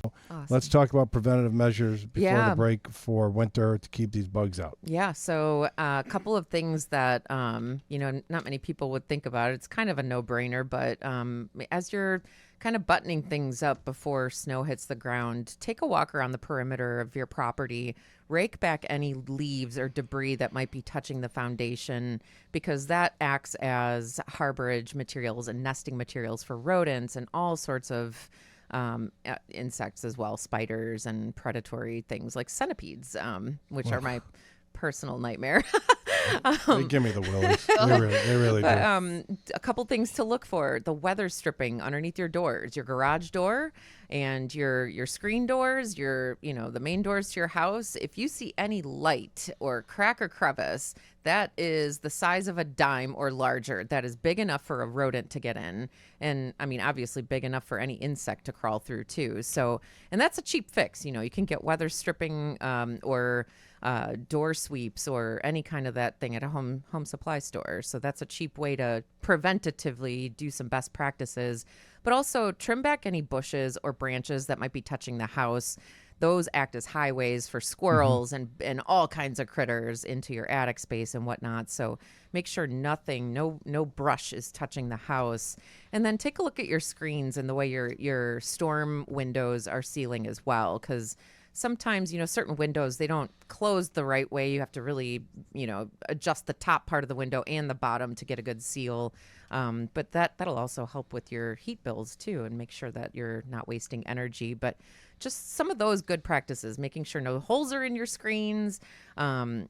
Awesome. Let's talk about preventative measures before the break for winter to keep these bugs out. Yeah, so a couple of things that, not many people would think about. It's kind of a no-brainer, but as you're kind of buttoning things up before snow hits the ground, take a walk around the perimeter of your property, rake back any leaves or debris that might be touching the foundation, because that acts as harborage materials and nesting materials for rodents and all sorts of insects as well, spiders and predatory things like centipedes, which are my personal nightmare. They give me the willies. They really do. A couple things to look for: the weather stripping underneath your doors, your garage door, and your screen doors, the main doors to your house. If you see any light or crack or crevice that is the size of a dime or larger, that is big enough for a rodent to get in, and I mean obviously big enough for any insect to crawl through too. So, and that's a cheap fix. You can get weather stripping or door sweeps or any kind of that thing at a home supply store. So that's a cheap way to preventatively do some best practices, but also trim back any bushes or branches that might be touching the house. Those act as highways for squirrels and all kinds of critters into your attic space and whatnot. So make sure no brush is touching the house. And then take a look at your screens and the way your storm windows are sealing as well, because sometimes, certain windows, they don't close the right way. You have to really, adjust the top part of the window and the bottom to get a good seal. But that'll also help with your heat bills too, and make sure that you're not wasting energy. But just some of those good practices, making sure no holes are in your screens, and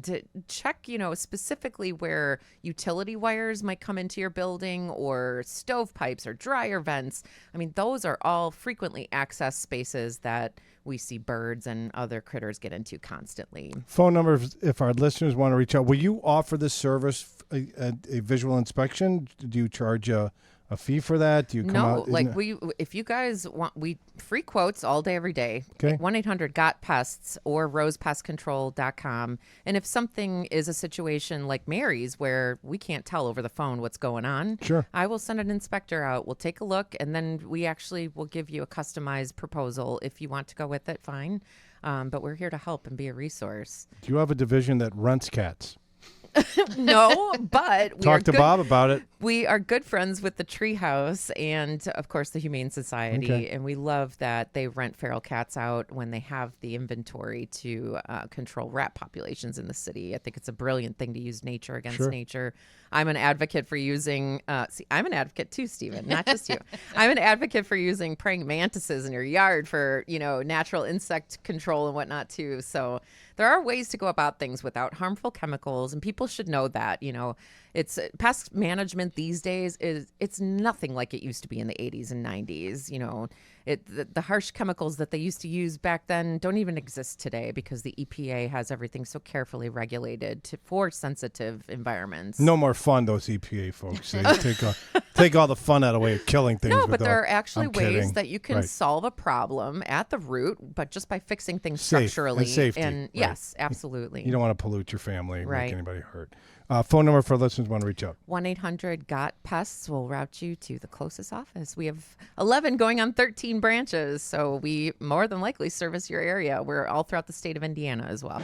to check, specifically where utility wires might come into your building, or stovepipes or dryer vents. I mean, those are all frequently accessed spaces that we see birds and other critters get into constantly. Phone number, if our listeners want to reach out. Will you offer this service, a visual inspection? Do you charge a fee for that? Do you come out? If you guys want, we free quotes all day, every day. Okay. 1-800-GOT-PESTS or rosepestcontrol.com. And if something is a situation like Mary's where we can't tell over the phone what's going on, sure, I will send an inspector out. We'll take a look, and then we actually will give you a customized proposal. If you want to go with it, fine. But we're here to help and be a resource. Do you have a division that rents cats? No, but talk to Bob about it. We are good friends with the Treehouse and, of course, the Humane Society, okay, and we love that they rent feral cats out when they have the inventory to control rat populations in the city. I think it's a brilliant thing to use nature against nature. I'm an advocate for using, I'm an advocate too, Stephen, not just you. I'm an advocate for using praying mantises in your yard for, natural insect control and whatnot too. So there are ways to go about things without harmful chemicals, and people should know that. It's pest management these days it's nothing like it used to be in the 80s and 90s. The harsh chemicals that they used to use back then don't even exist today, because the EPA has everything so carefully regulated for sensitive environments. No more fun, those EPA folks. They take all the fun out of the way of killing things. No, but there are actually ways that you can right, solve a problem at the root, but just by fixing things structurally. And safety. And right, yes, absolutely. You don't want to pollute your family and right, make anybody hurt. Phone number for listeners want to reach out. 1-800-GOT-PESTS will route you to the closest office. We have 11 going on 13 branches, so we more than likely service your area. We're all throughout the state of Indiana as well.